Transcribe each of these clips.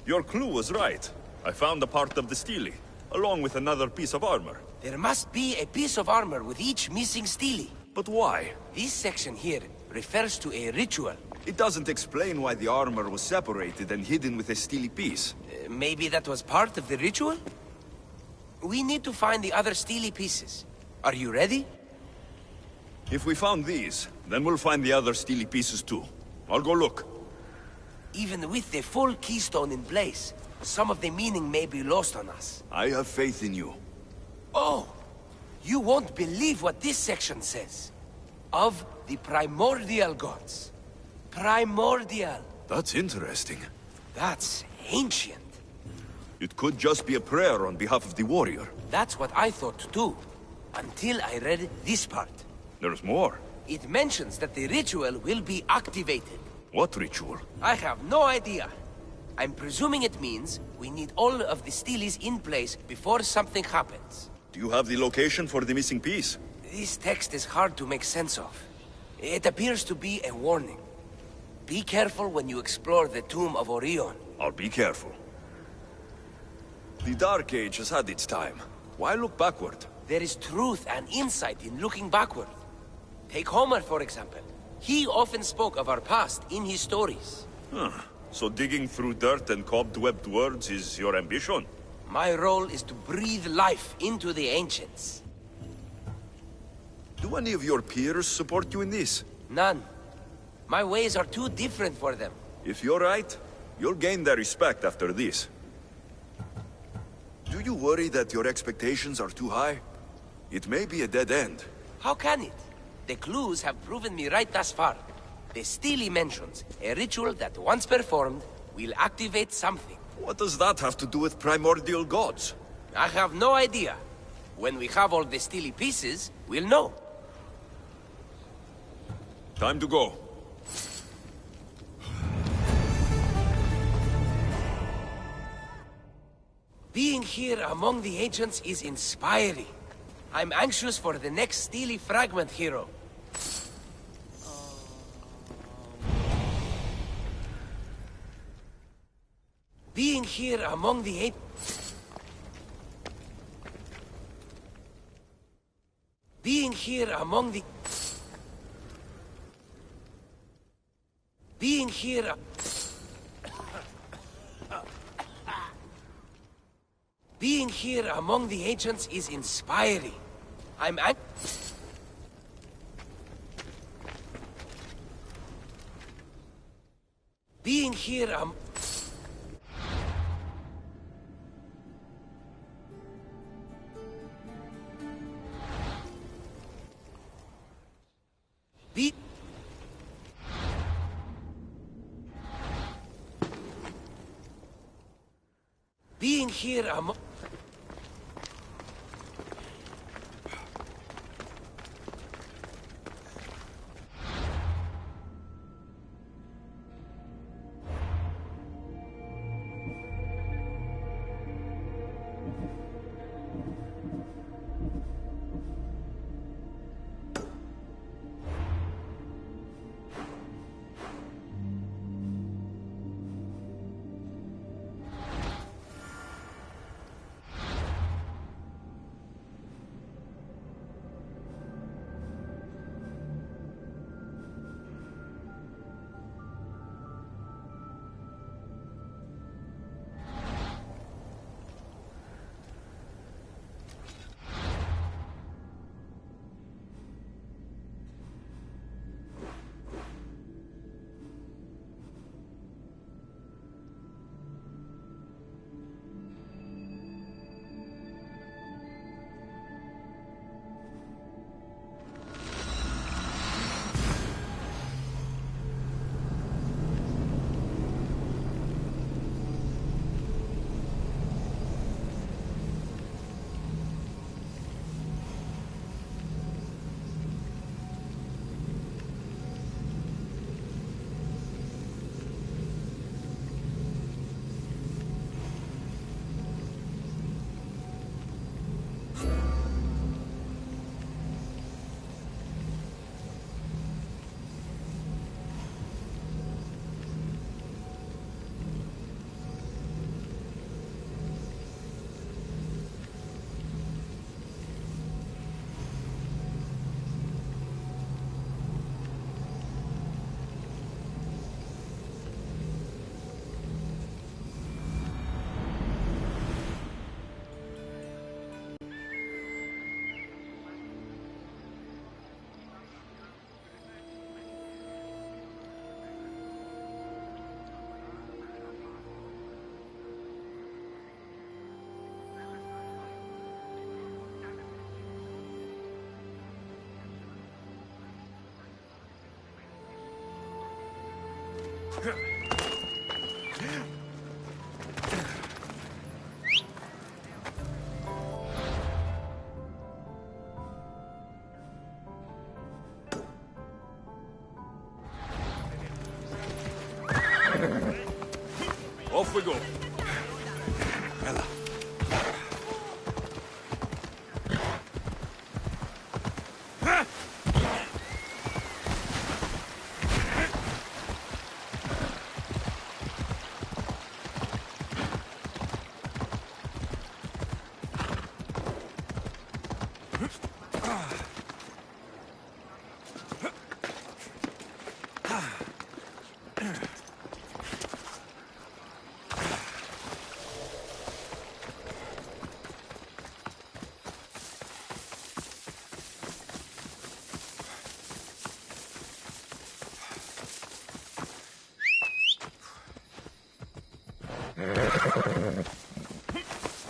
Your clue was right. I found a part of the stele, along with another piece of armor. There must be a piece of armor with each missing stele. But why? This section here refers to a ritual. It doesn't explain why the armor was separated and hidden with a stele piece. Maybe that was part of the ritual? We need to find the other stele pieces. Are you ready? If we found these, then we'll find the other stele pieces too. I'll go look. Even with the full keystone in place, some of the meaning may be lost on us. I have faith in you. Oh! You won't believe what this section says. Of the primordial gods. Primordial. That's interesting. That's ancient. It could just be a prayer on behalf of the warrior. That's what I thought too. Until I read this part. There's more. It mentions that the ritual will be activated. What ritual? I have no idea. I'm presuming it means we need all of the steelies in place before something happens. Do you have the location for the missing piece? This text is hard to make sense of. It appears to be a warning. Be careful when you explore the tomb of Orion. I'll be careful. The Dark Age has had its time. Why look backward? There is truth and insight in looking backward. Take Homer, for example. He often spoke of our past in his stories. Huh. So digging through dirt and cobwebbed words is your ambition? My role is to breathe life into the ancients. Do any of your peers support you in this? None. My ways are too different for them. If you're right, you'll gain their respect after this. Do you worry that your expectations are too high? It may be a dead end. How can it? The clues have proven me right thus far. The Steely mentions a ritual that once performed will activate something. What does that have to do with primordial gods? I have no idea. When we have all the Steely pieces, we'll know. Time to go. Being here among the ancients is inspiring. I'm anxious for the next Steely fragment, hero. Being here among the Being here among the Being here Being here among the ancients is inspiring. Being here Being here among Off we go. Ella.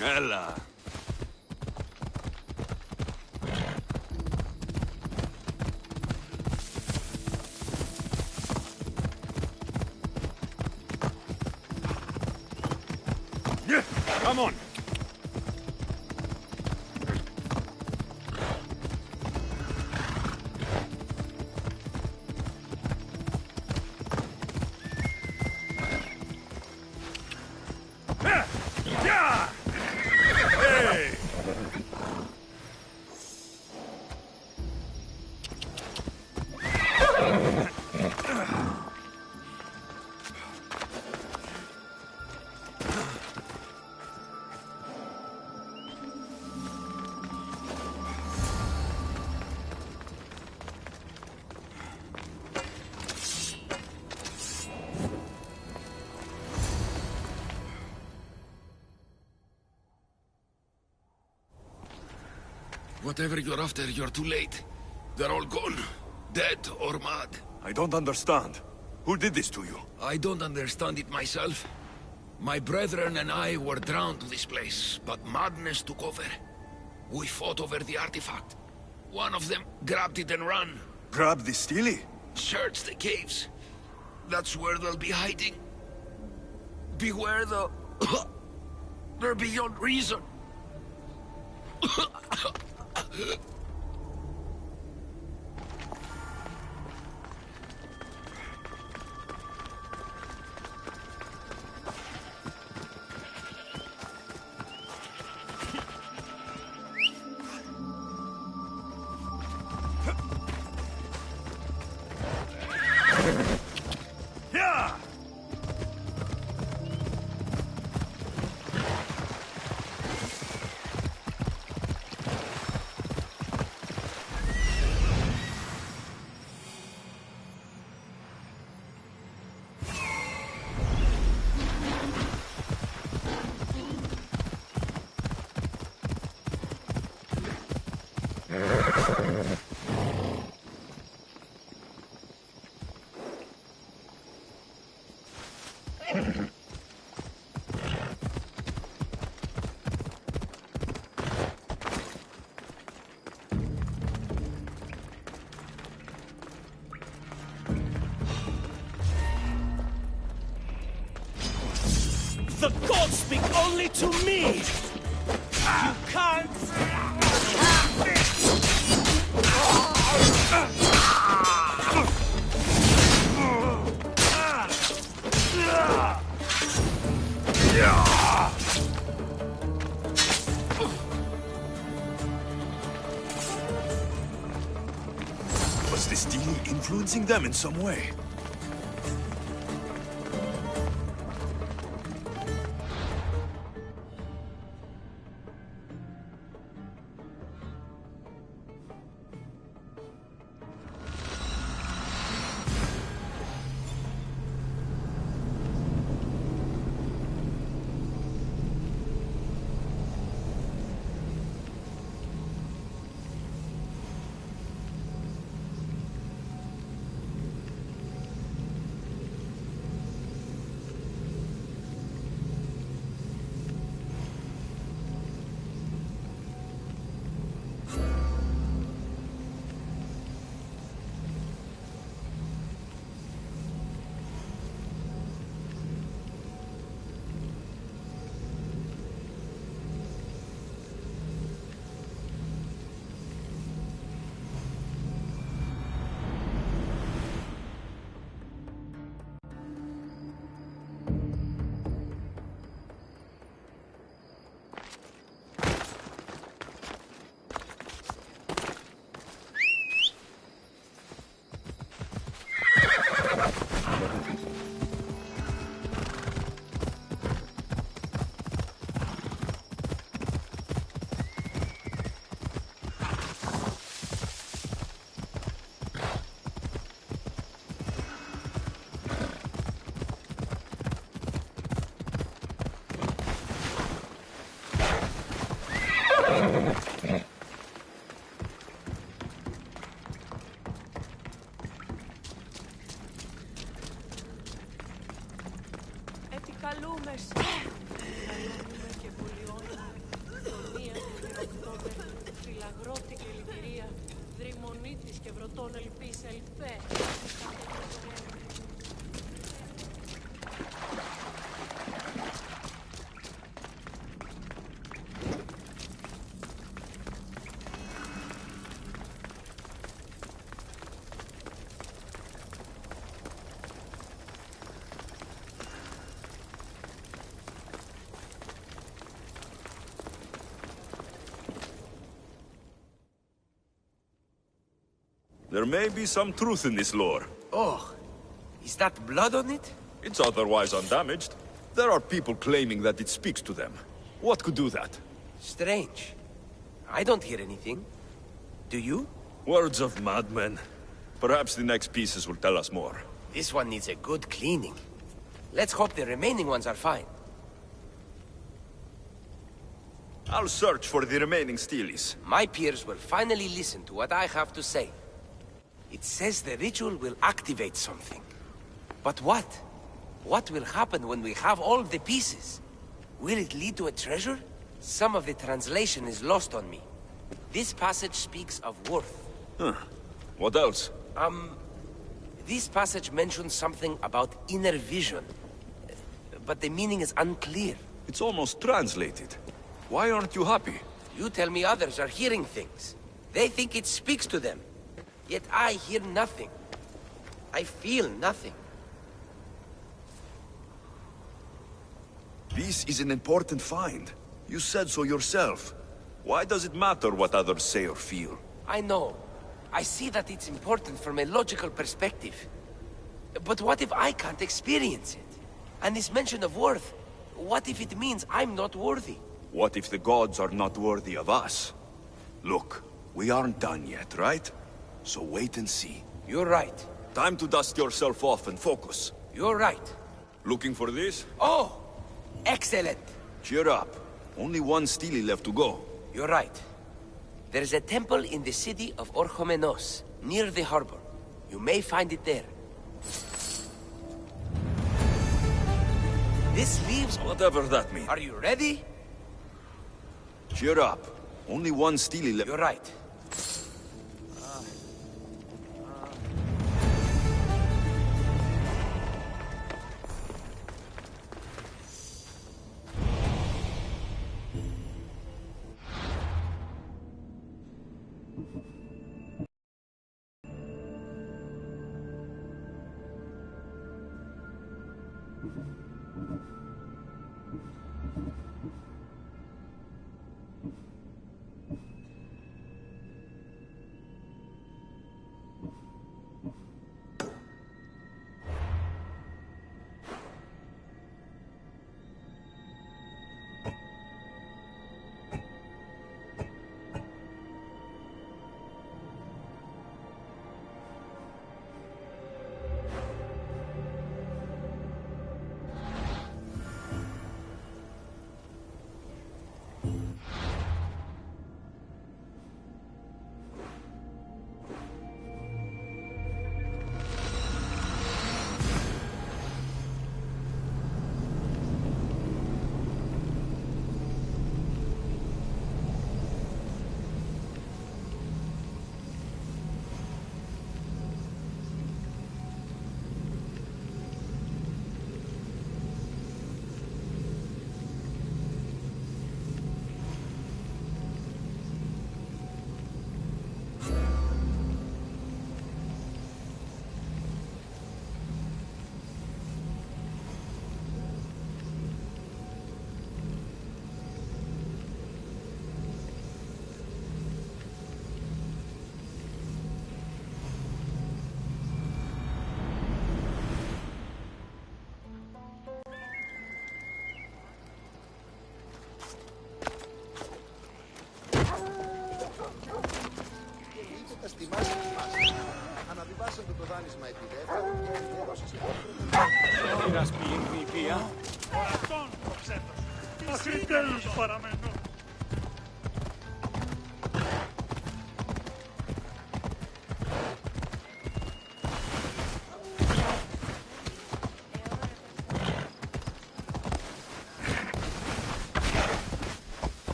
Ella. Yeah, come on. Yeah! Hey! Whatever you're after, you're too late. They're all gone. Dead or mad. I don't understand. Who did this to you? I don't understand it myself. My brethren and I were drawn to this place, but madness took over. We fought over the artifact. One of them grabbed it and ran. Grab the Steely? Search the caves. That's where they'll be hiding. Beware the... They're beyond reason. Yeah! The gods speak only to me! You can't have it! Was the Steely influencing them in some way? Καλούμε σε. Καλούμε και πολιόνια. Τονία και Οκτώβερ. Φυλαγρότη και λυτηρία. Δρυμονίτης και βρωτών ελπίς ελπέ. There may be some truth in this lore. Oh, is that blood on it? It's otherwise undamaged. There are people claiming that it speaks to them. What could do that? Strange. I don't hear anything. Do you? Words of madmen. Perhaps the next pieces will tell us more. This one needs a good cleaning. Let's hope the remaining ones are fine. I'll search for the remaining steelies. My peers will finally listen to what I have to say. It says the ritual will activate something. But what? What will happen when we have all the pieces? Will it lead to a treasure? Some of the translation is lost on me. This passage speaks of worth. Huh. What else? This passage mentions something about inner vision. But the meaning is unclear. It's almost translated. Why aren't you happy? You tell me others are hearing things. They think it speaks to them. Yet I hear nothing. I feel nothing. This is an important find. You said so yourself. Why does it matter what others say or feel? I know. I see that it's important from a logical perspective. But what if I can't experience it? And this mention of worth, what if it means I'm not worthy? What if the gods are not worthy of us? Look, we aren't done yet, right? So wait and see. You're right. Time to dust yourself off and focus. You're right. Looking for this? Oh! Excellent! Cheer up. Only one steely left to go. You're right. There's a temple in the city of Orchomenos, near the harbor. You may find it there. This leaves... Whatever that means. Are you ready? Cheer up. Only one steely left. You're right. Μέχρι τέλους παραμένω.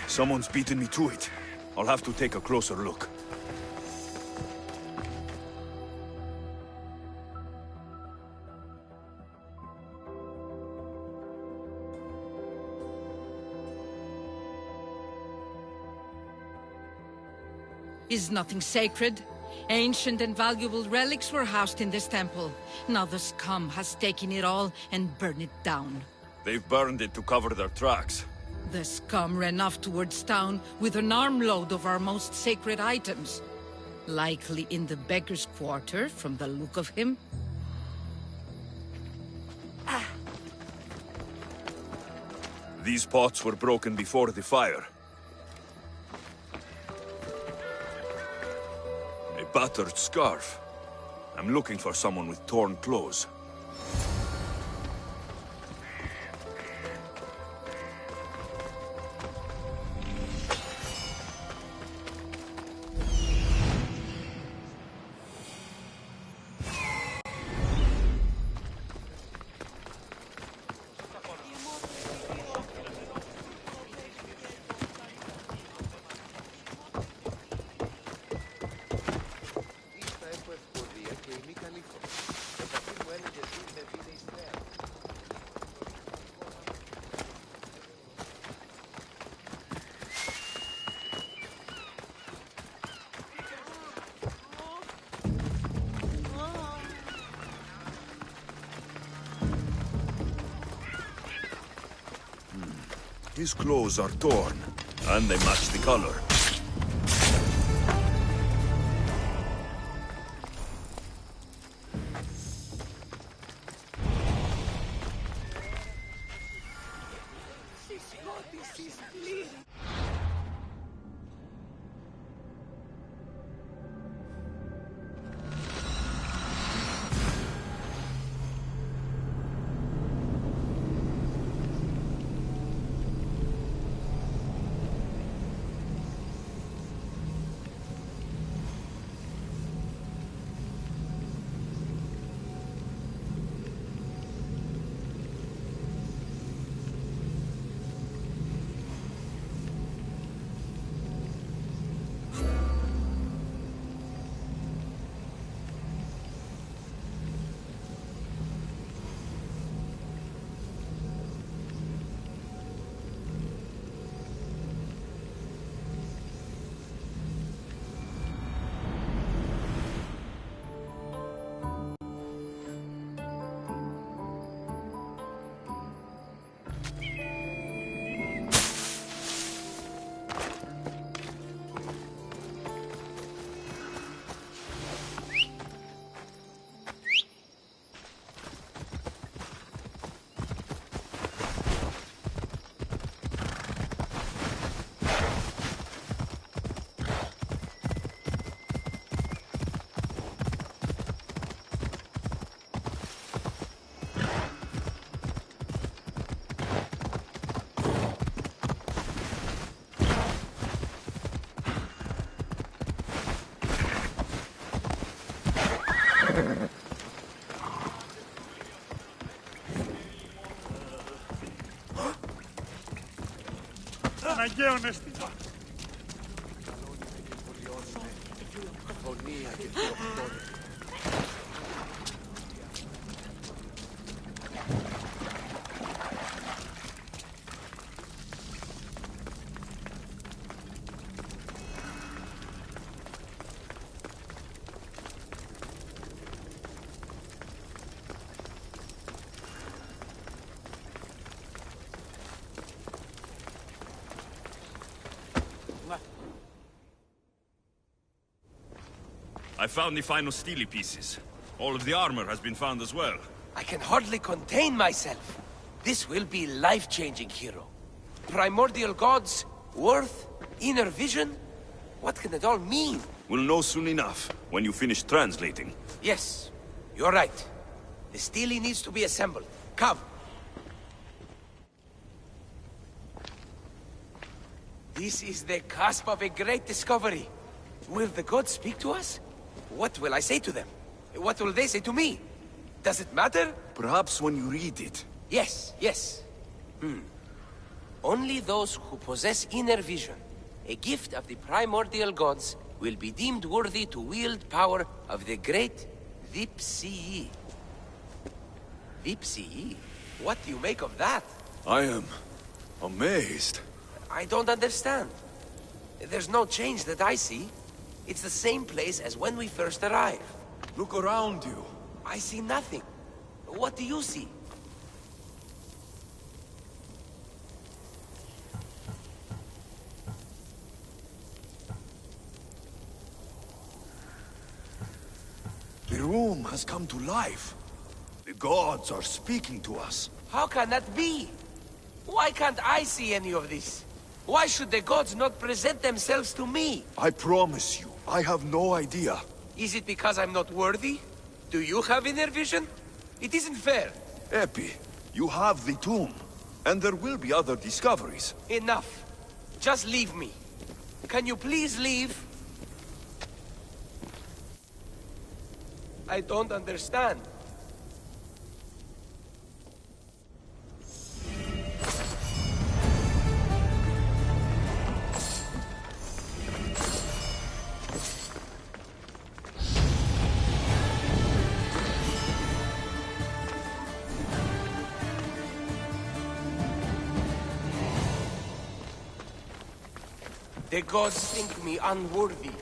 Someone's beaten me to it. I'll have to take a closer look. Is nothing sacred? Ancient and valuable relics were housed in this temple. Now the scum has taken it all and burned it down. They've burned it to cover their tracks. The scum ran off towards town with an armload of our most sacred items. Likely in the beggar's quarter, from the look of him. These pots were broken before the fire. A battered scarf. I'm looking for someone with torn clothes. His clothes are torn, and they match the color. Αναγκαίων αισθήμα. I found the final steely pieces. All of the armor has been found as well. I can hardly contain myself. This will be life-changing, hero. Primordial gods, worth, inner vision. What can it all mean? We'll know soon enough, when you finish translating. Yes, you're right. The stele needs to be assembled. Come. This is the cusp of a great discovery. Will the gods speak to us? What will I say to them? What will they say to me? Does it matter? Perhaps when you read it. Yes, yes. Only those who possess inner vision, a gift of the primordial gods, will be deemed worthy to wield power of the great Vipsi. Vipsi? What do you make of that? I am amazed. I don't understand. There's no change that I see. It's the same place as when we first arrived. Look around you. I see nothing. What do you see? The room has come to life. The gods are speaking to us. How can that be? Why can't I see any of this? Why should the gods not present themselves to me? I promise you, I have no idea. Is it because I'm not worthy? Do you have inner vision? It isn't fair. Epi, you have the tomb. And there will be other discoveries. Enough. Just leave me. Can you please leave? I don't understand. The gods think me unworthy.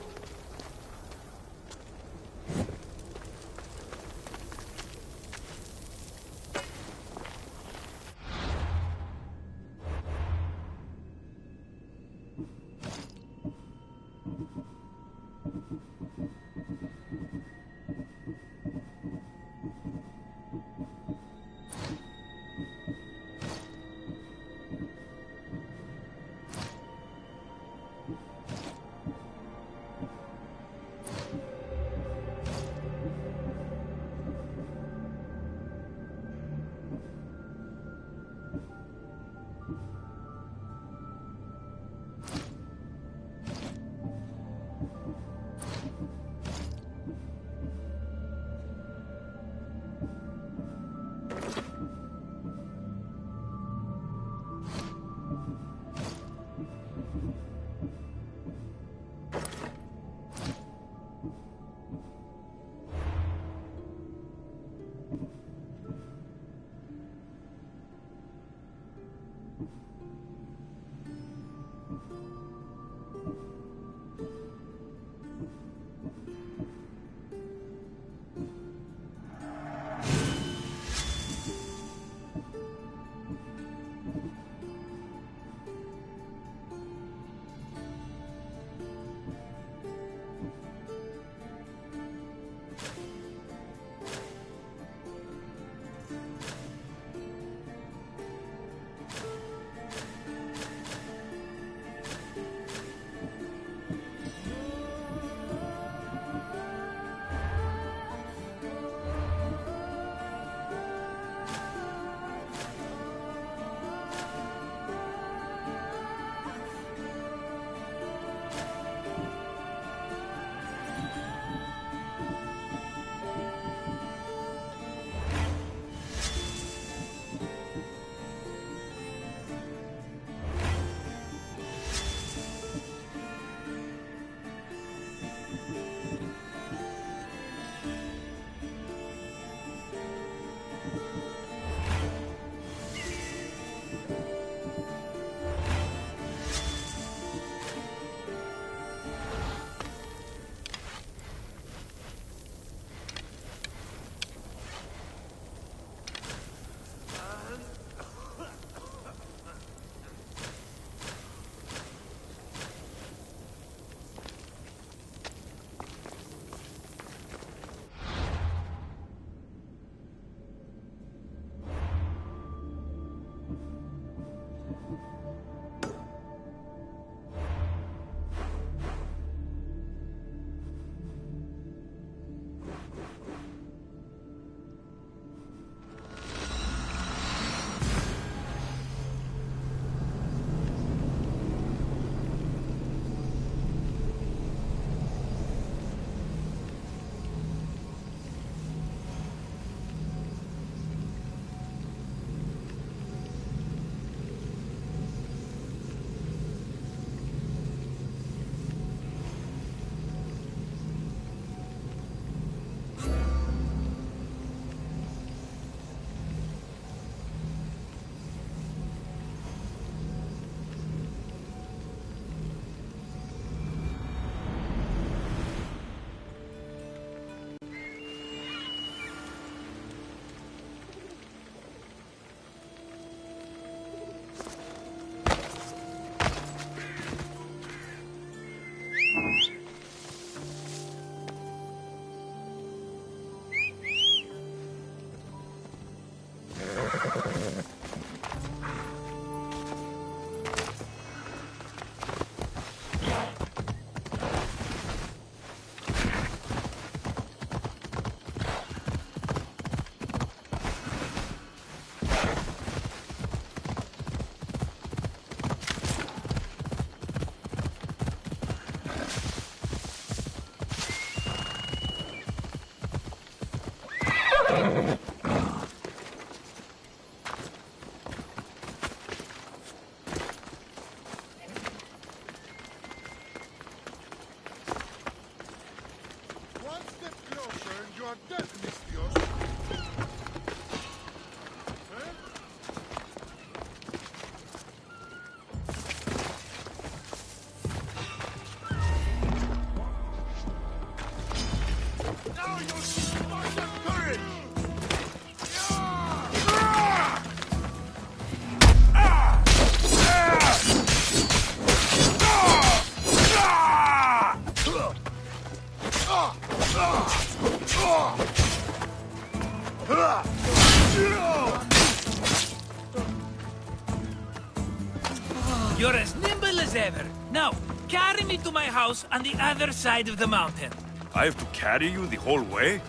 You're as nimble as ever. Now, carry me to my house on the other side of the mountain. I have to carry you the whole way?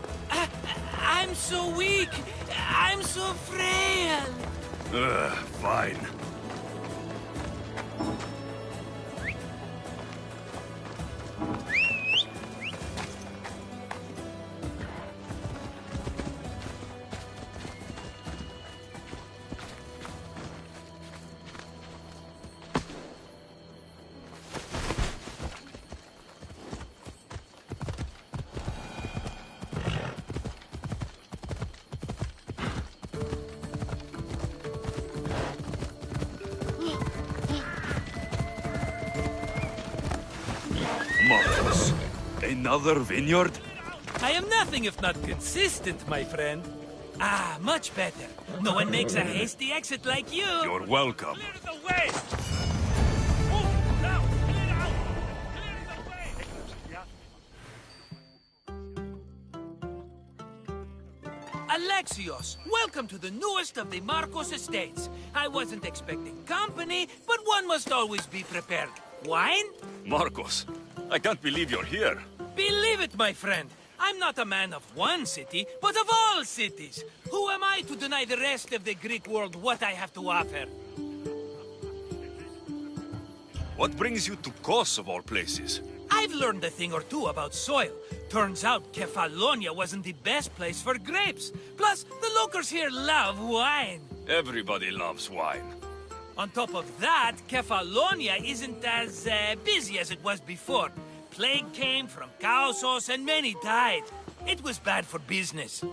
I'm so weak. I'm so frail. Fine. Marcus, another vineyard? I am nothing if not consistent, my friend. Ah, much better. No one makes a hasty exit like you. You're welcome. Clear the way! Move! Now! Clear out! Clear the way! Alexios, welcome to the newest of the Marcos estates. I wasn't expecting company, but one must always be prepared. Wine? Marcos, I can't believe you're here. Believe it, my friend. I'm not a man of one city, but of all cities. Who am I to deny the rest of the Greek world what I have to offer? What brings you to Kos, of all places? I've learned a thing or two about soil. Turns out Kefalonia wasn't the best place for grapes. Plus, the locals here love wine. Everybody loves wine. On top of that, Kefalonia isn't as busy as it was before. Plague came from Chaosos and many died. It was bad for business.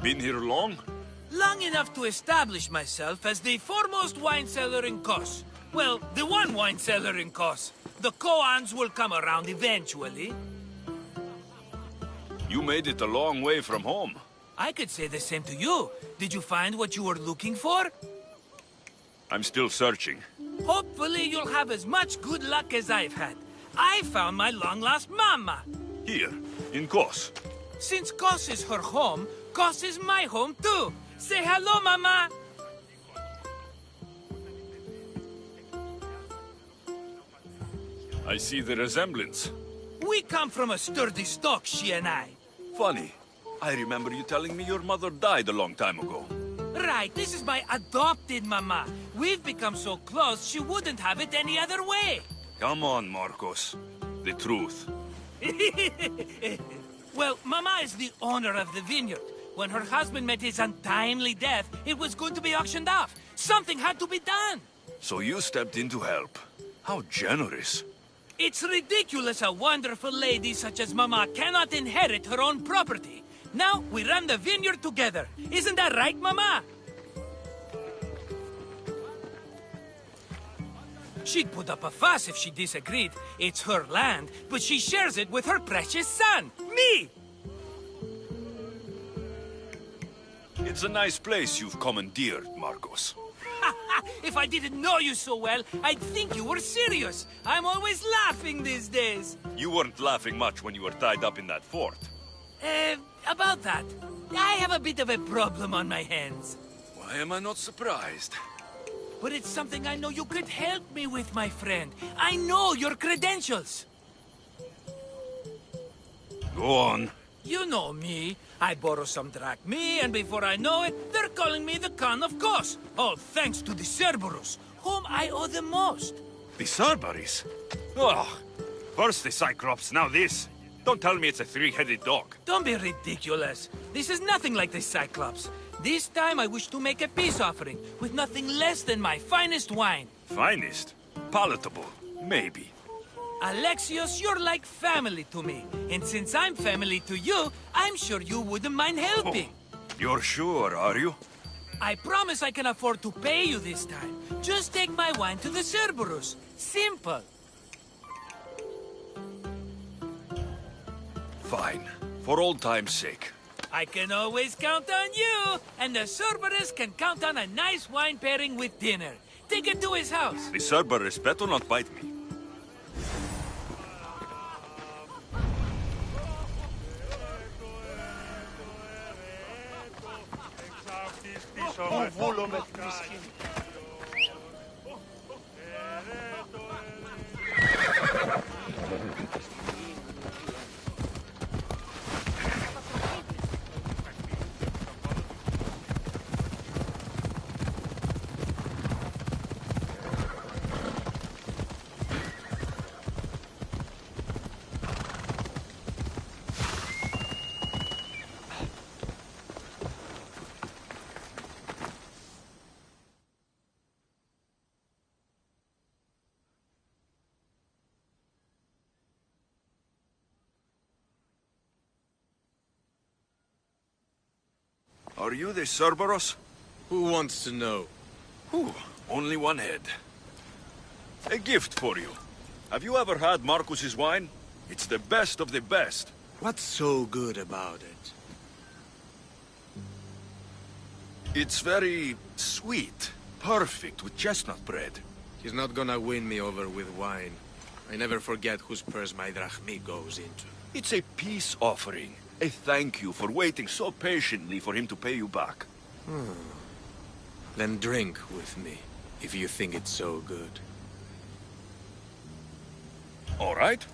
Been here long? Long enough to establish myself as the foremost wine seller in Kos. Well, the one wine seller in Kos. The Koans will come around eventually. You made it a long way from home. I could say the same to you. Did you find what you were looking for? I'm still searching. Hopefully you'll have as much good luck as I've had. I found my long-lost mama. Here, in Kos. Since Kos is her home, Kos is my home too. Say hello, mama. I see the resemblance. We come from a sturdy stock, she and I. Funny. I remember you telling me your mother died a long time ago. Right, this is my adopted mama. We've become so close, she wouldn't have it any other way. Come on, Marcos. The truth. Well, mama is the owner of the vineyard. When her husband met his untimely death, it was going to be auctioned off. Something had to be done. So you stepped in to help. How generous. It's ridiculous a wonderful lady such as mama cannot inherit her own property. Now, we run the vineyard together. Isn't that right, mama? She'd put up a fuss if she disagreed. It's her land, but she shares it with her precious son, me! It's a nice place you've commandeered, Marcos. If I didn't know you so well, I'd think you were serious. I'm always laughing these days. You weren't laughing much when you were tied up in that fort. About that, I have a bit of a problem on my hands. Why am I not surprised? But it's something I know you could help me with, my friend. I know your credentials. Go on. You know me. I borrow some drachmae, and before I know it, they're calling me the Khan of Kos. All thanks to the Cerberus, whom I owe the most. The Cerberus? Oh, first the Cyclops, now this. Don't tell me it's a three-headed dog. Don't be ridiculous. This is nothing like the Cyclops. This time I wish to make a peace offering with nothing less than my finest wine. Finest? Palatable? Maybe. Alexios, you're like family to me. And since I'm family to you, I'm sure you wouldn't mind helping. You're sure, are you? I promise I can afford to pay you this time. Just take my wine to the Cerberus. Simple. Fine. For old time's sake. I can always count on you. And the Cerberus can count on a nice wine pairing with dinner. Take it to his house. The Cerberus better not bite me. Are you the Cerberus? Who wants to know? Whew, only one head. A gift for you. Have you ever had Marcus's wine? It's the best of the best. What's so good about it? It's very sweet. Perfect with chestnut bread. He's not gonna win me over with wine. I never forget whose purse my drachmi goes into. It's a peace offering. A thank you for waiting so patiently for him to pay you back. Then drink with me, if you think it's so good. All right.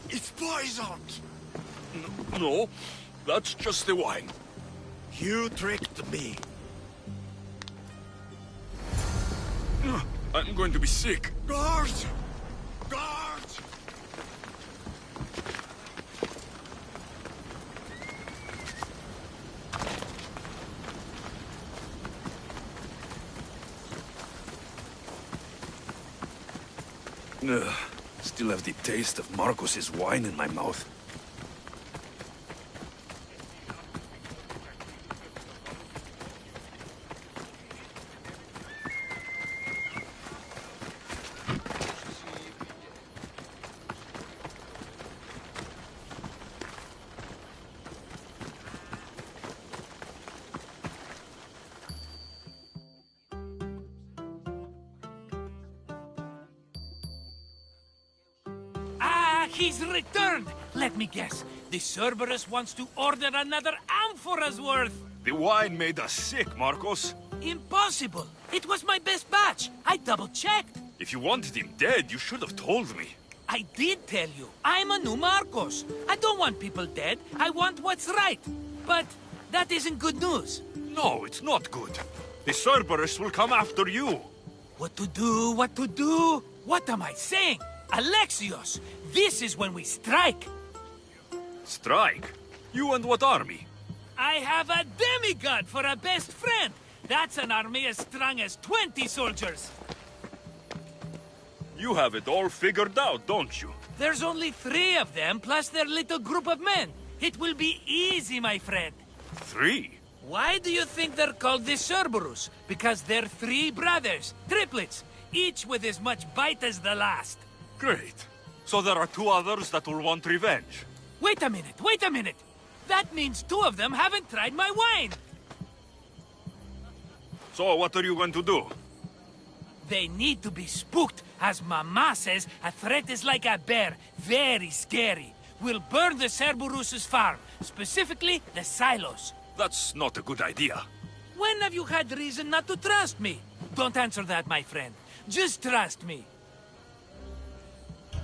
It's poison! No, that's just the wine. You tricked me. I'm going to be sick. Guards! Guards! Still have the taste of Marcus's wine in my mouth. He's returned! Let me guess. The Cerberus wants to order another amphora's worth. The wine made us sick, Marcus. Impossible! It was my best batch. I double-checked. If you wanted him dead, you should have told me. I did tell you. I'm a new Marcos. I don't want people dead. I want what's right. But that isn't good news. No, it's not good. The Cerberus will come after you. What to do? What to do? What am I saying? Alexios, this is when we strike. Strike? You and what army? I have a demigod for a best friend. That's an army as strong as 20 soldiers. You have it all figured out, don't you? There's only 3 of them, plus their little group of men. It will be easy, my friend. 3? Why do you think they're called the Cerberus? Because they're 3 brothers, triplets, each with as much bite as the last. Great. So there are 2 others that will want revenge. Wait a minute, wait a minute. That means 2 of them haven't tried my wine. So what are you going to do? They need to be spooked. As Mama says, a threat is like a bear, very scary. We'll burn the Cerberus's farm, specifically the silos. That's not a good idea. When have you had reason not to trust me? Don't answer that, my friend. Just trust me.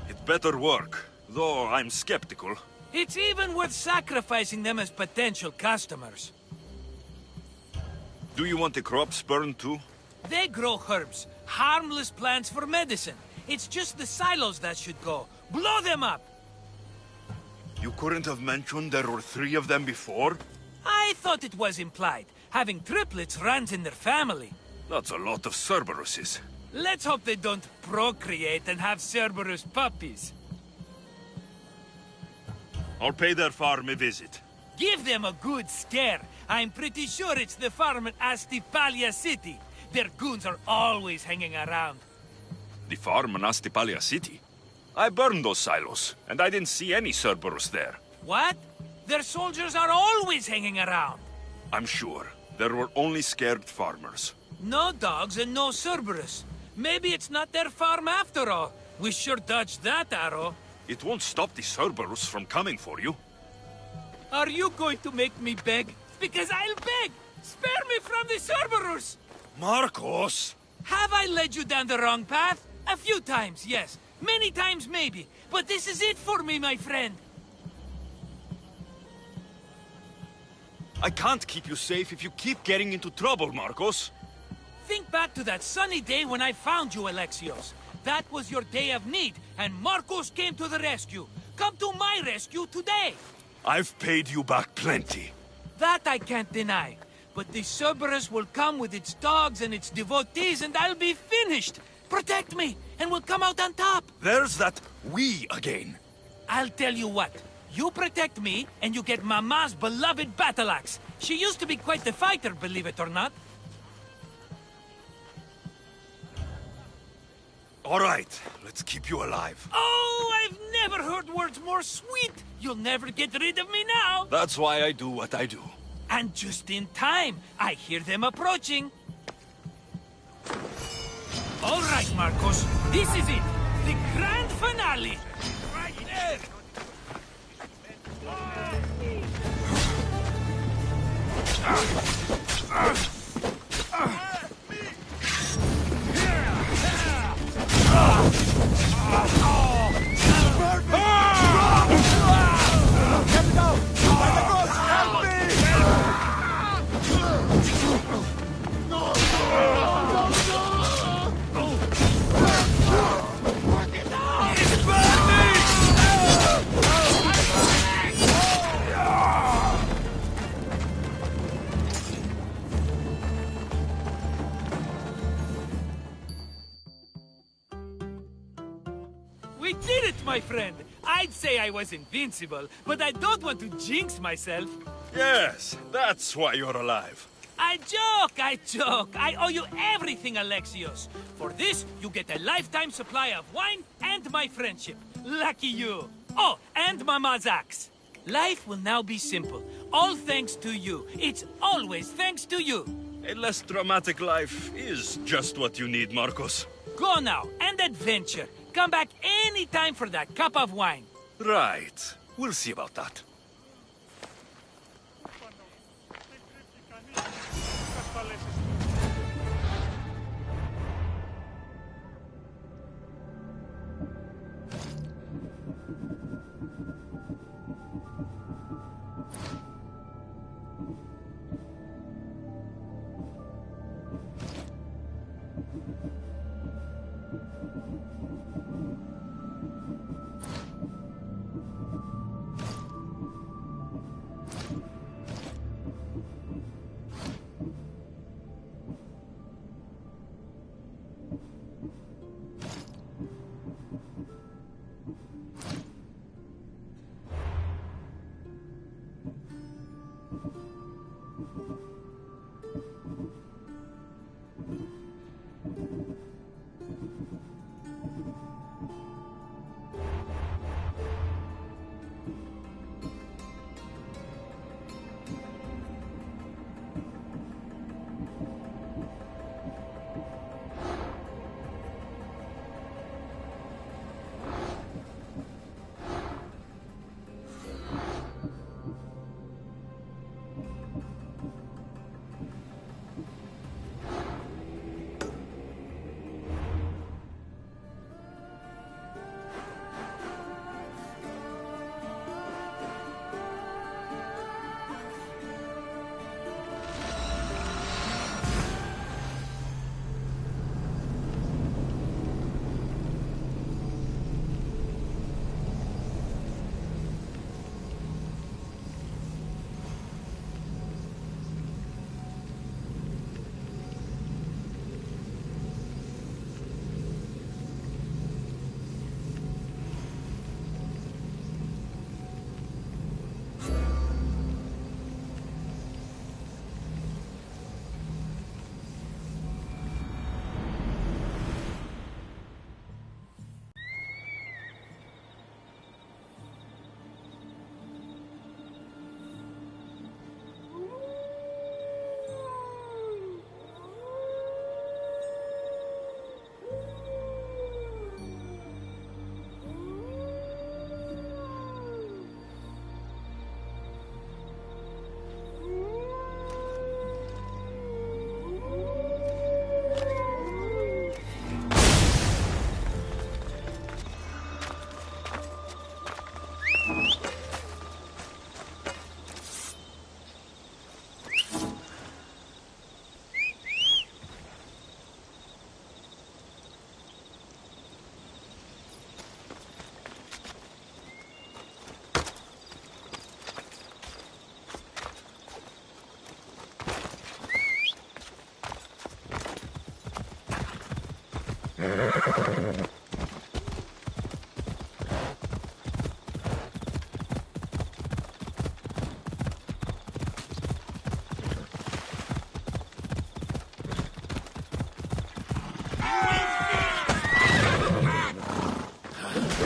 It better work, though I'm skeptical. It's even worth sacrificing them as potential customers. Do you want the crops burned too? They grow herbs, harmless plants for medicine. It's just the silos that should go. Blow them up! You couldn't have mentioned there were 3 of them before? I thought it was implied. Having triplets runs in their family. That's a lot of Cerberuses. Let's hope they don't procreate and have Cerberus puppies. I'll pay their farm a visit. Give them a good scare. I'm pretty sure it's the farm at Astipalia City. Their goons are always hanging around. The farm in Astipalia City? I burned those silos, and I didn't see any Cerberus there. What? Their soldiers are always hanging around. I'm sure. There were only scared farmers. No dogs and no Cerberus. Maybe it's not their farm after all. We sure dodged that arrow. It won't stop the Cerberus from coming for you. Are you going to make me beg? Because I'll beg! Spare me from the Cerberus! Marcos! Have I led you down the wrong path? A few times, yes. Many times, maybe. But this is it for me, my friend. I can't keep you safe if you keep getting into trouble, Marcos. Think back to that sunny day when I found you, Alexios. That was your day of need, and Marcos came to the rescue. Come to my rescue today. I've paid you back plenty. That I can't deny. But the Cerberus will come with its dogs and its devotees, and I'll be finished. Protect me, and we'll come out on top. There's that we again. I'll tell you what. You protect me, and you get Mama's beloved battle axe. She used to be quite the fighter, believe it or not. All right, let's keep you alive. Oh, I've never heard words more sweet. You'll never get rid of me now. That's why I do what I do. And just in time, I hear them approaching. All right, Marcos, this is it. The grand finale. Right there. We did it, my friend! I'd say I was invincible, but I don't want to jinx myself. Yes, that's why you're alive. I joke, I joke. I owe you everything, Alexios. For this, you get a lifetime supply of wine and my friendship. Lucky you. Oh, and Mama's axe. Life will now be simple. All thanks to you. It's always thanks to you. A less dramatic life is just what you need, Marcos. Go now, and adventure. Come back anytime for that cup of wine. Right. We'll see about that.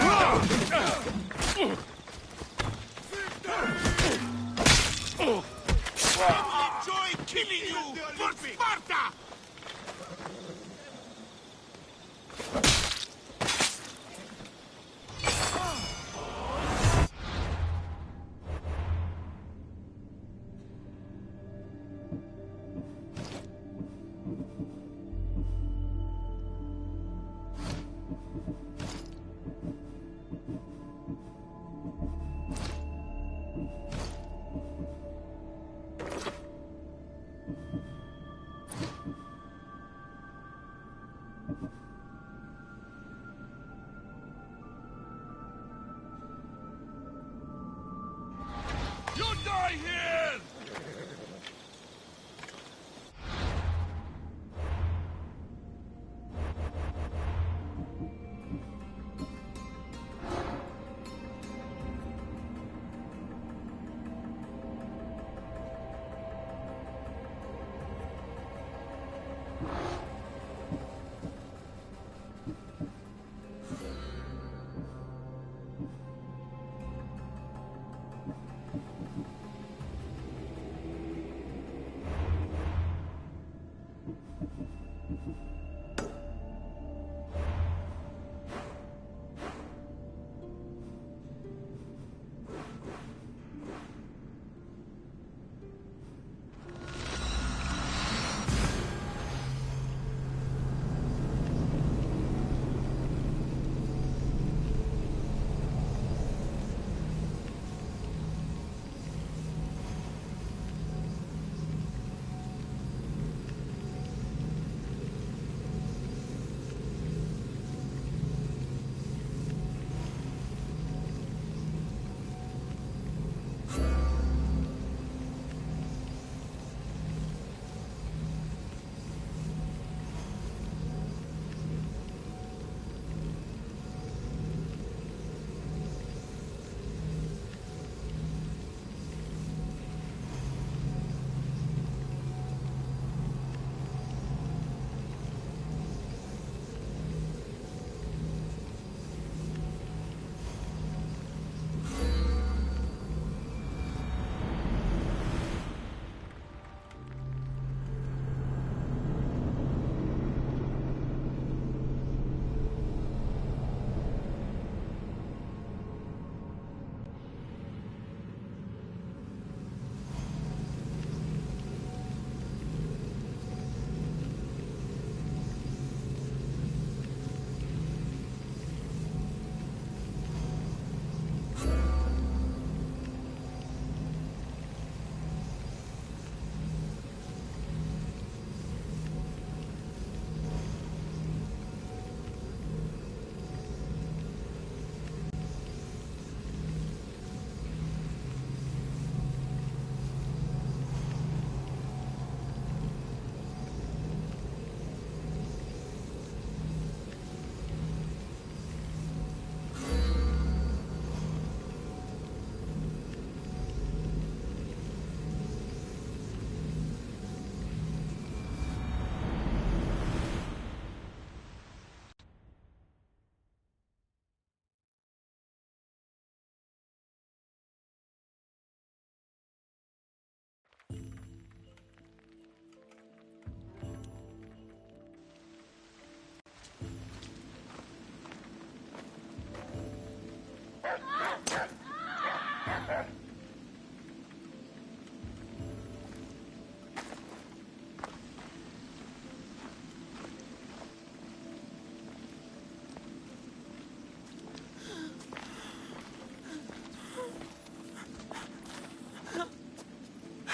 Enjoy killing you for Sparta! You die here!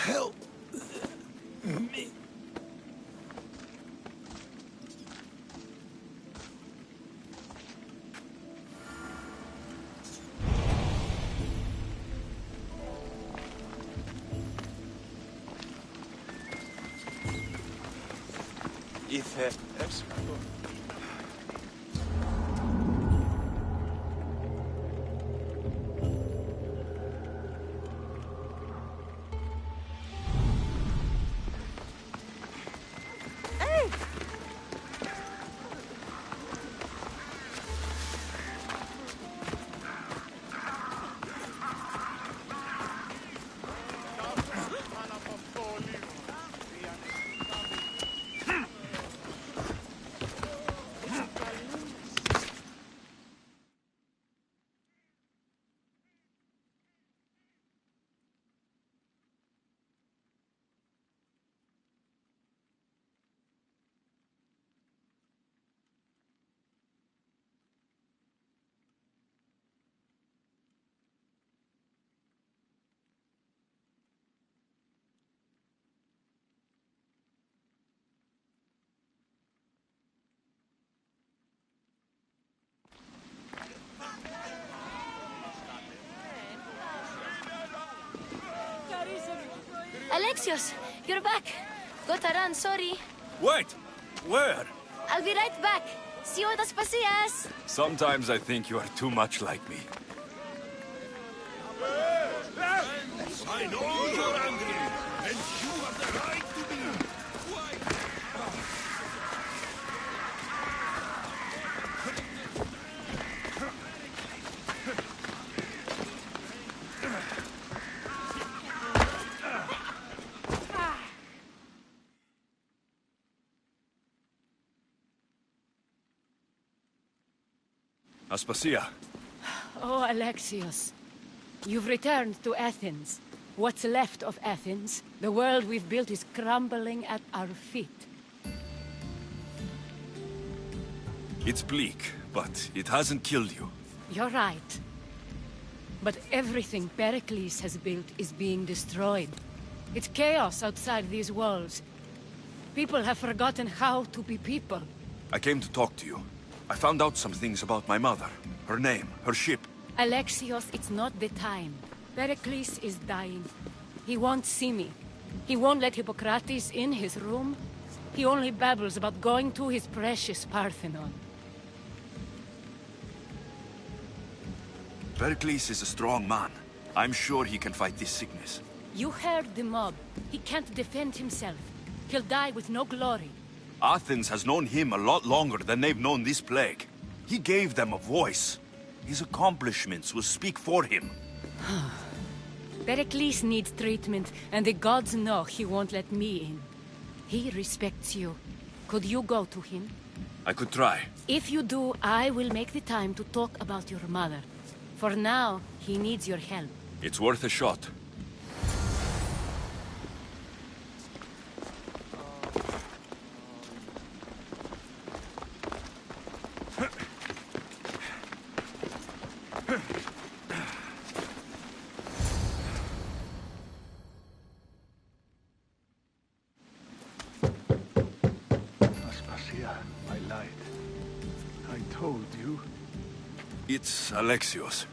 Help me. Alexios, you're back. Got to run, sorry. Wait! Where? I'll be right back. See you at Aspasias. Sometimes I think you are too much like me. I know you're angry, and you have the right to be. Aspasia. Oh, Alexios. You've returned to Athens. What's left of Athens? The world we've built is crumbling at our feet. It's bleak, but it hasn't killed you. You're right. But everything Pericles has built is being destroyed. It's chaos outside these walls. People have forgotten how to be people. I came to talk to you. I found out some things about my mother. Her name, her ship. Alexios, it's not the time. Pericles is dying. He won't see me. He won't let Hippocrates in his room. He only babbles about going to his precious Parthenon. Pericles is a strong man. I'm sure he can fight this sickness. You heard the mob. He can't defend himself. He'll die with no glory. Athens has known him a lot longer than they've known this plague. He gave them a voice. His accomplishments will speak for him. Pericles needs treatment, and the gods know he won't let me in. He respects you. Could you go to him? I could try. If you do, I will make the time to talk about your mother. For now, he needs your help. It's worth a shot. Aspasia, my light. I told you. It's Alexios.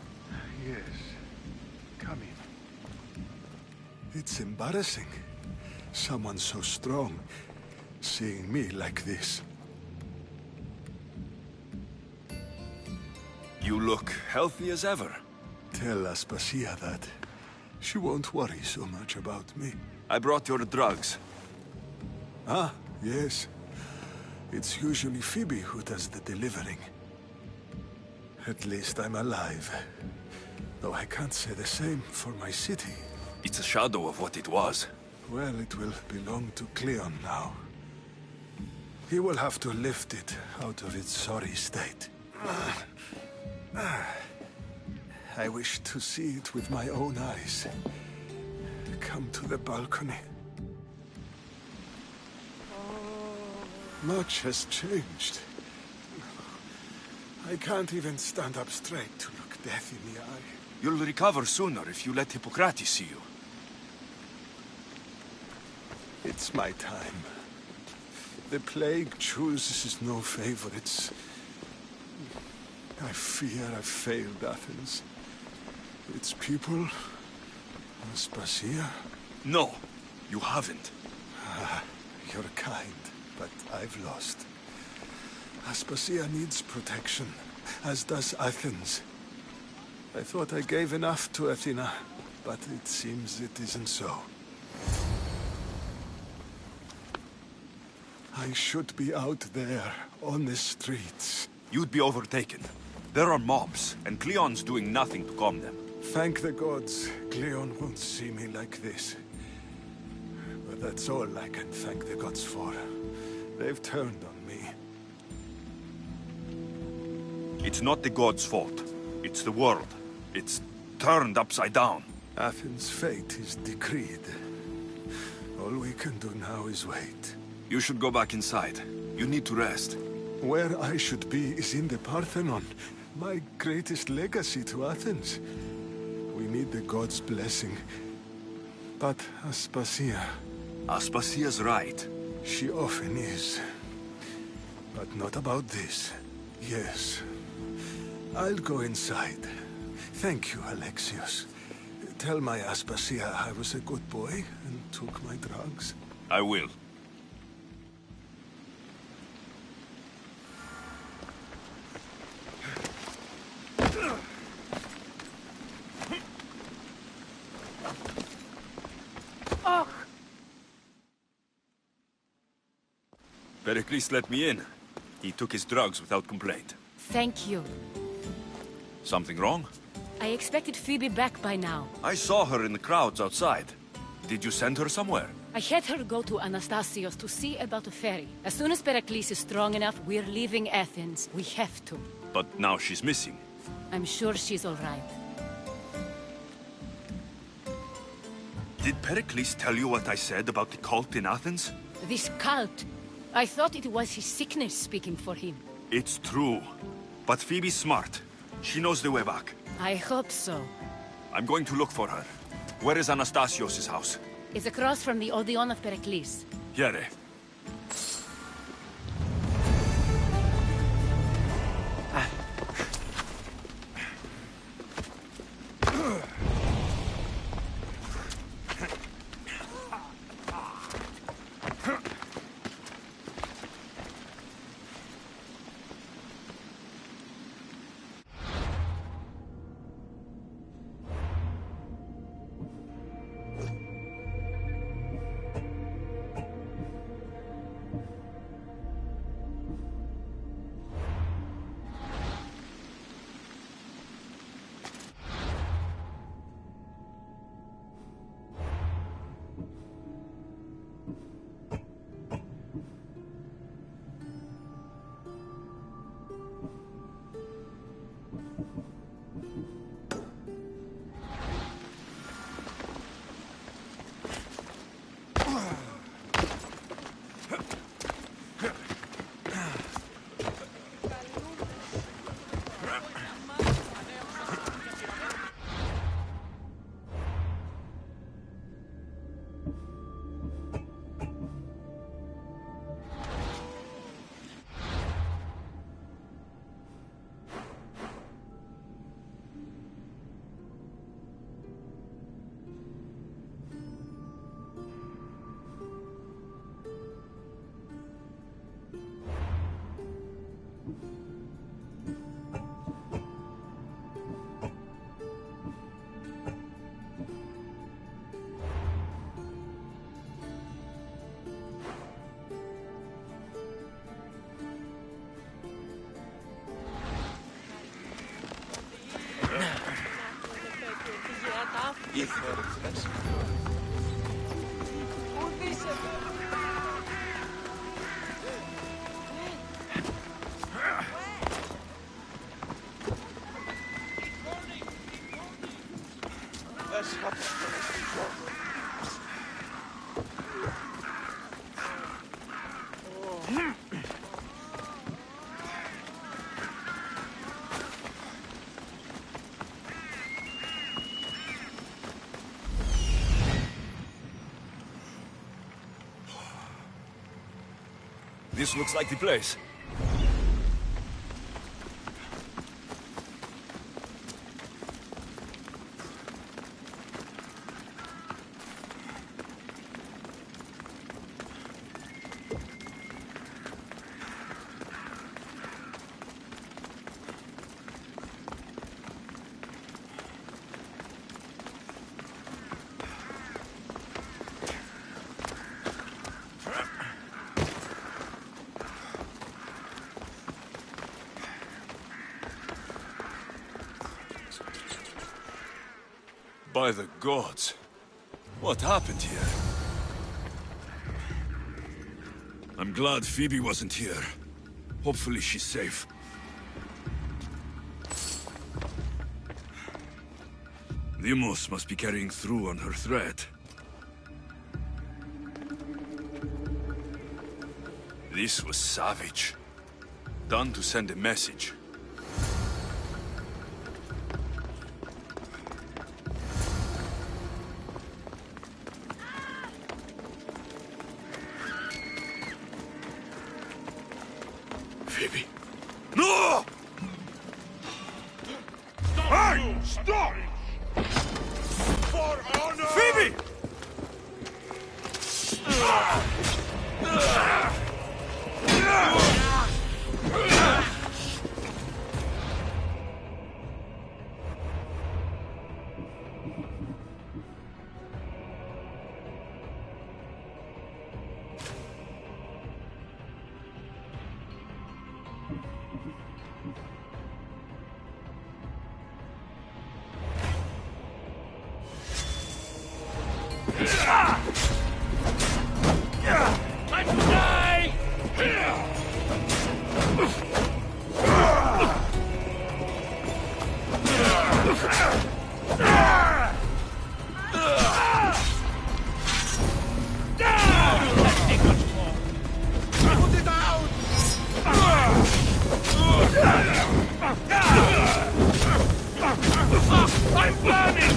Yes. Come in. It's embarrassing. Someone so strong seeing me like this. You look healthy as ever. Tell Aspasia that. She won't worry so much about me. I brought your drugs. Ah, yes. It's usually Phoebe who does the delivering. At least I'm alive. Though I can't say the same for my city. It's a shadow of what it was. Well, it will belong to Cleon now. He will have to lift it out of its sorry state. I wish to see it with my own eyes. Come to the balcony. Much has changed. I can't even stand up straight to look death in the eye. You'll recover sooner if you let Hippocrates see you. It's my time. The plague chooses no favorites. I fear I've failed Athens. Its people... Aspasia? No, you haven't. You're kind, but I've lost. Aspasia needs protection, as does Athens. I thought I gave enough to Athena, but it seems it isn't so. I should be out there, on the streets. You'd be overtaken. There are mobs, and Cleon's doing nothing to calm them. Thank the gods, Cleon won't see me like this. But that's all I can thank the gods for. They've turned on me. It's not the gods' fault. It's the world. It's turned upside down. Athens' fate is decreed. All we can do now is wait. You should go back inside. You need to rest. Where I should be is in the Parthenon, my greatest legacy to Athens. We need the gods' blessing. But Aspasia... Aspasia's right. She often is. But not about this. Yes. I'll go inside. Thank you, Alexios. tell my Aspasia I was a good boy and took my drugs? I will. Pericles let me in. He took his drugs without complaint. Thank you. Something wrong? I expected Phoebe back by now. I saw her in the crowds outside. Did you send her somewhere? I had her go to Anastasios to see about a ferry. As soon as Pericles is strong enough, we're leaving Athens. We have to. But now she's missing. I'm sure she's all right. Did Pericles tell you what I said about the cult in Athens? This cult. I thought it was his sickness speaking for him. It's true. But Phoebe's smart. She knows the way back. I hope so. I'm going to look for her. Where is Anastasios' house? It's across from the Odeon of Pericles. Here. This looks like the place. By the gods. What happened here? I'm glad Phoebe wasn't here. Hopefully she's safe. Deimos must be carrying through on her threat. This was savage. Done to send a message. Phoebe. No! Stop! Hey! Stop! Phoebe! Time to die! Let's take much more. Put it out! I'm burning!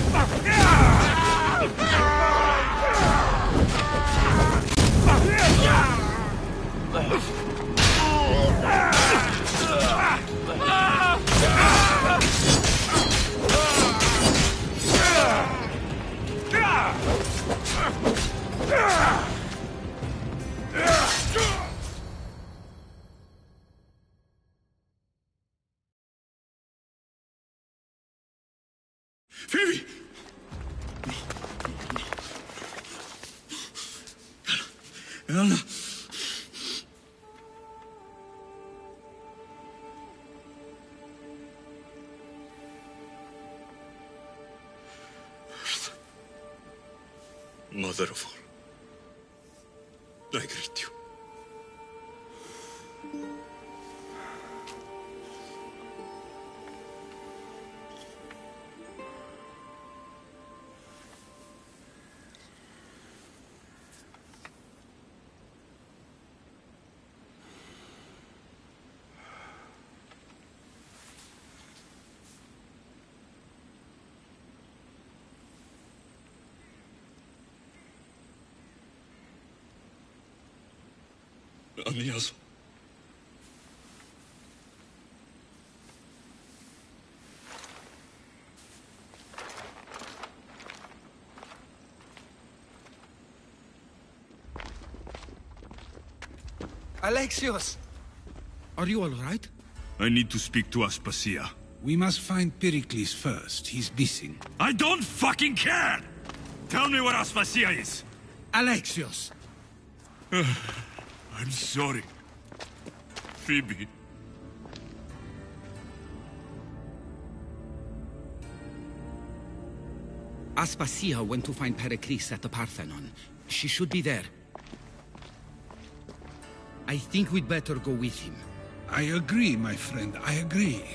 Phoebe! Anna. Mother of all, I greet you. Amiazo. Alexios! Are you all right? I need to speak to Aspasia. We must find Pericles first. He's missing. I don't fucking care! Tell me where Aspasia is! Alexios! I'm sorry. Phoebe. Aspasia went to find Pericles at the Parthenon. She should be there. I think we'd better go with him. I agree, my friend. I agree.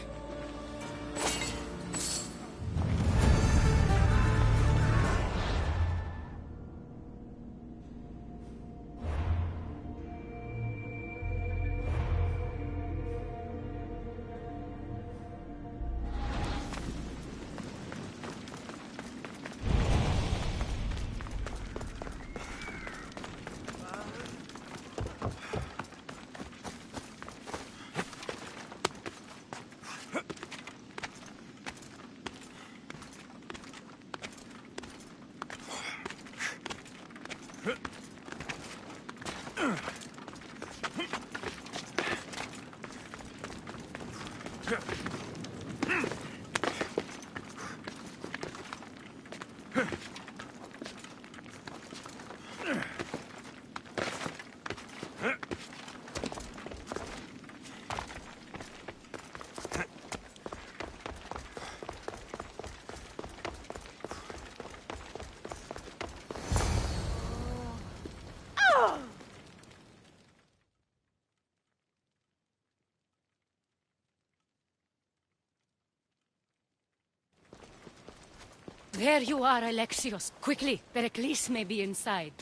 There you are, Alexios. Quickly, Pericles may be inside.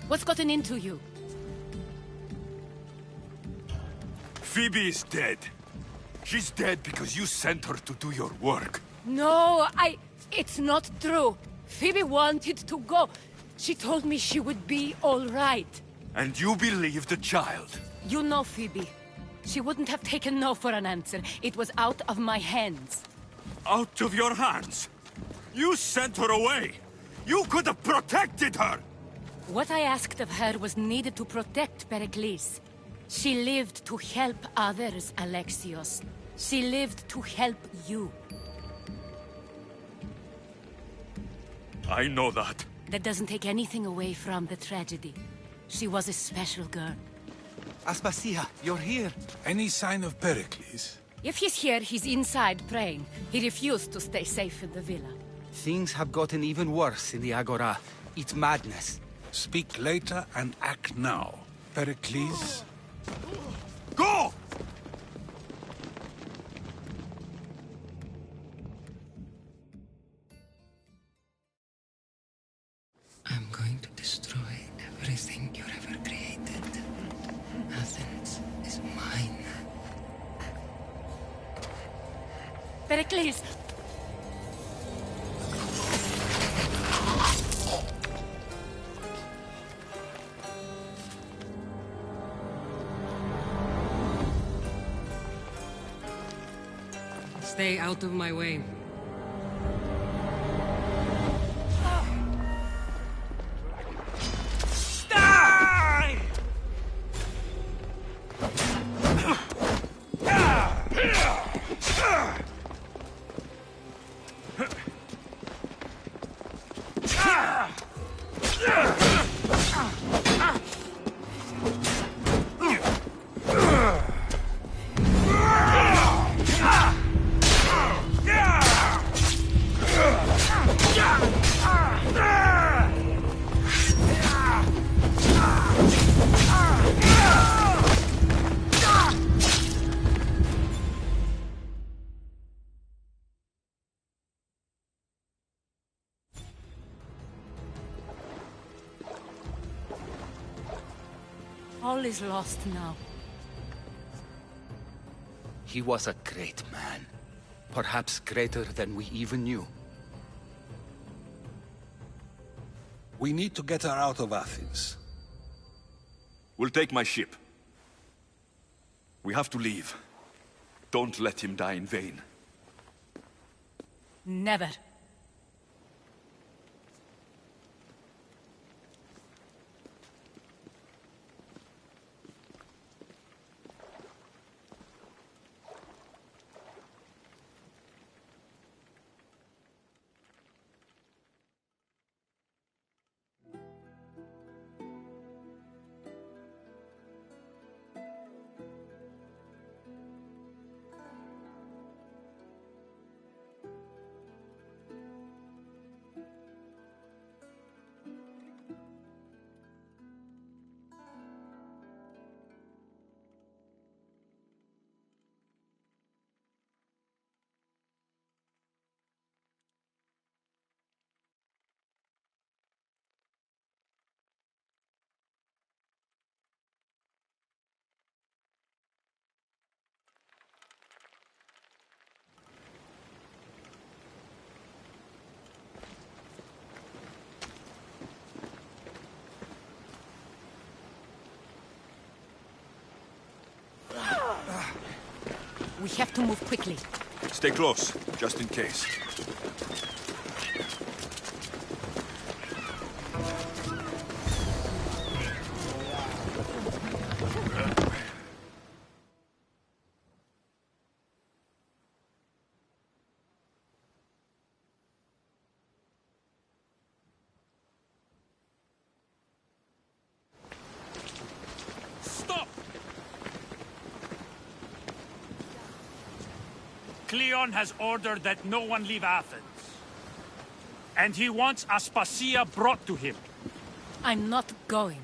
What's gotten into you? Phoebe is dead. She's dead because you sent her to do your work. No, it's not true. Phoebe wanted to go. She told me she would be all right. And you believe the child? You know Phoebe. She wouldn't have taken no for an answer. It was out of my hands. Out of your hands? You sent her away! You could have protected her! What I asked of her was needed to protect Pericles. She lived to help others, Alexios. She lived to help you. I know that. That doesn't take anything away from the tragedy. She was a special girl. Aspasia, you're here. Any sign of Pericles? If he's here, he's inside praying. He refused to stay safe in the villa. Things have gotten even worse in the Agora. It's madness. Speak later and act now. Pericles? Go! I'm going to destroy everything you've ever created. Athens is mine. Pericles! Stay out of my way. All is lost now. He was a great man. Perhaps greater than we even knew. We need to get her out of Athens. We'll take my ship. We have to leave. Don't let him die in vain. Never. We have to move quickly. Stay close, just in case. Cleon has ordered that no one leave Athens. And he wants Aspasia brought to him. I'm not going.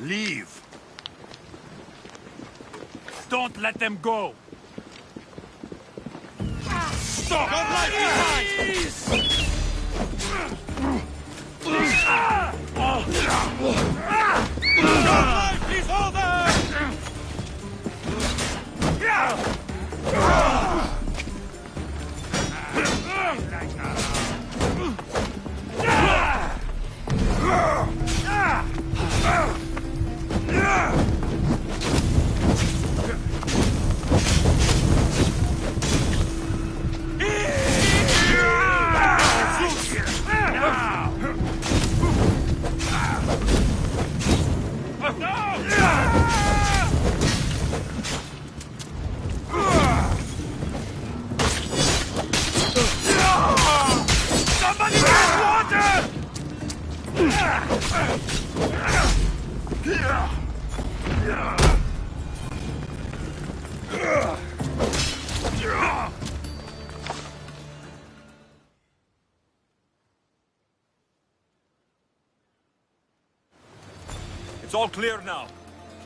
Leave. Don't let them go. Stop! Don't lie behind! Please hold them! It's all clear now.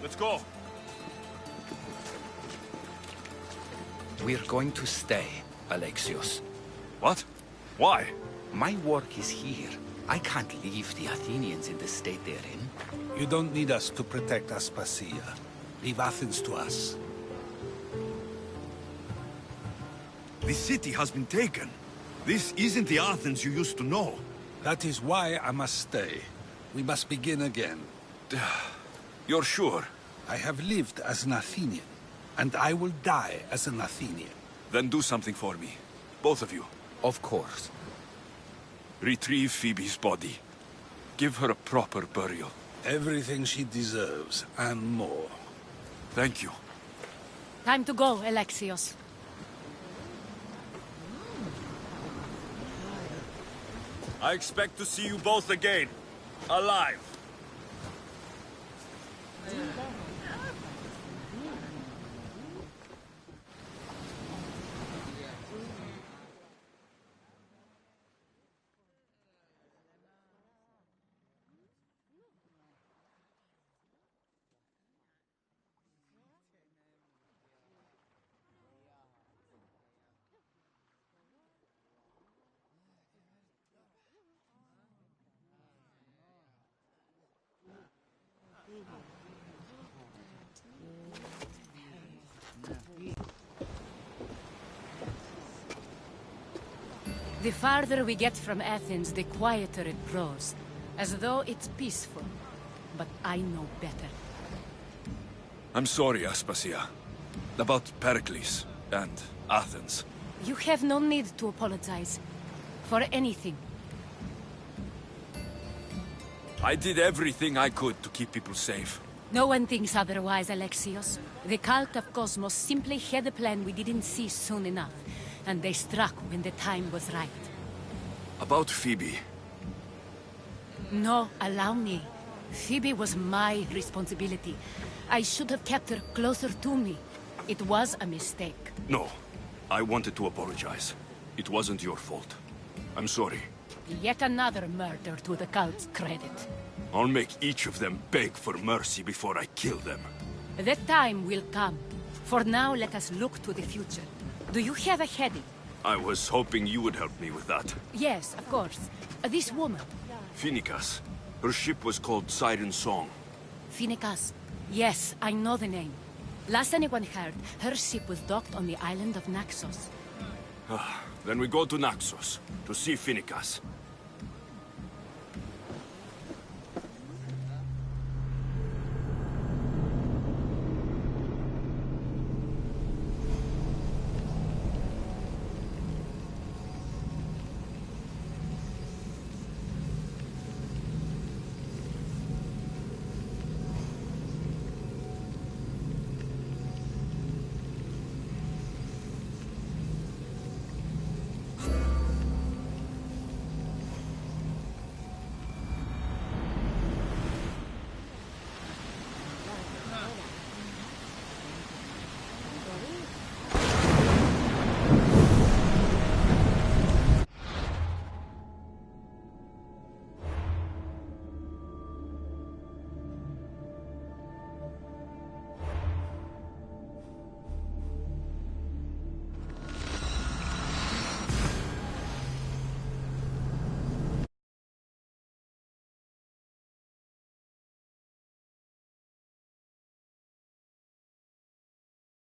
Let's go. We're going to stay, Alexios. What? Why? My work is here. I can't leave the Athenians in the state they're in. You don't need us to protect Aspasia. Leave Athens to us. The city has been taken. This isn't the Athens you used to know. That is why I must stay. We must begin again. You're sure? I have lived as an Athenian, and I will die as an Athenian. Then do something for me. Both of you. Of course. Retrieve Phoebe's body. Give her a proper burial. Everything she deserves, and more. Thank you. Time to go, Alexios. I expect to see you both again. Alive. The farther we get from Athens, the quieter it grows. As though it's peaceful. But I know better. I'm sorry, Aspasia. About Pericles and Athens. You have no need to apologize. For anything. I did everything I could to keep people safe. No one thinks otherwise, Alexios. The cult of Cosmos simply had a plan we didn't see soon enough. And they struck when the time was right. About Phoebe. No, allow me. Phoebe was my responsibility. I should have kept her closer to me. It was a mistake. No. I wanted to apologize. It wasn't your fault. I'm sorry. Yet another murder to the cult's credit. I'll make each of them beg for mercy before I kill them. That time will come. For now, let us look to the future. Do you have a heading? I was hoping you would help me with that. Yes, of course. This woman. Phoenicas. Her ship was called Siren Song. Phoenicas. Yes, I know the name. Last anyone heard, her ship was docked on the island of Naxos. Then we go to Naxos, to see Phoenicas.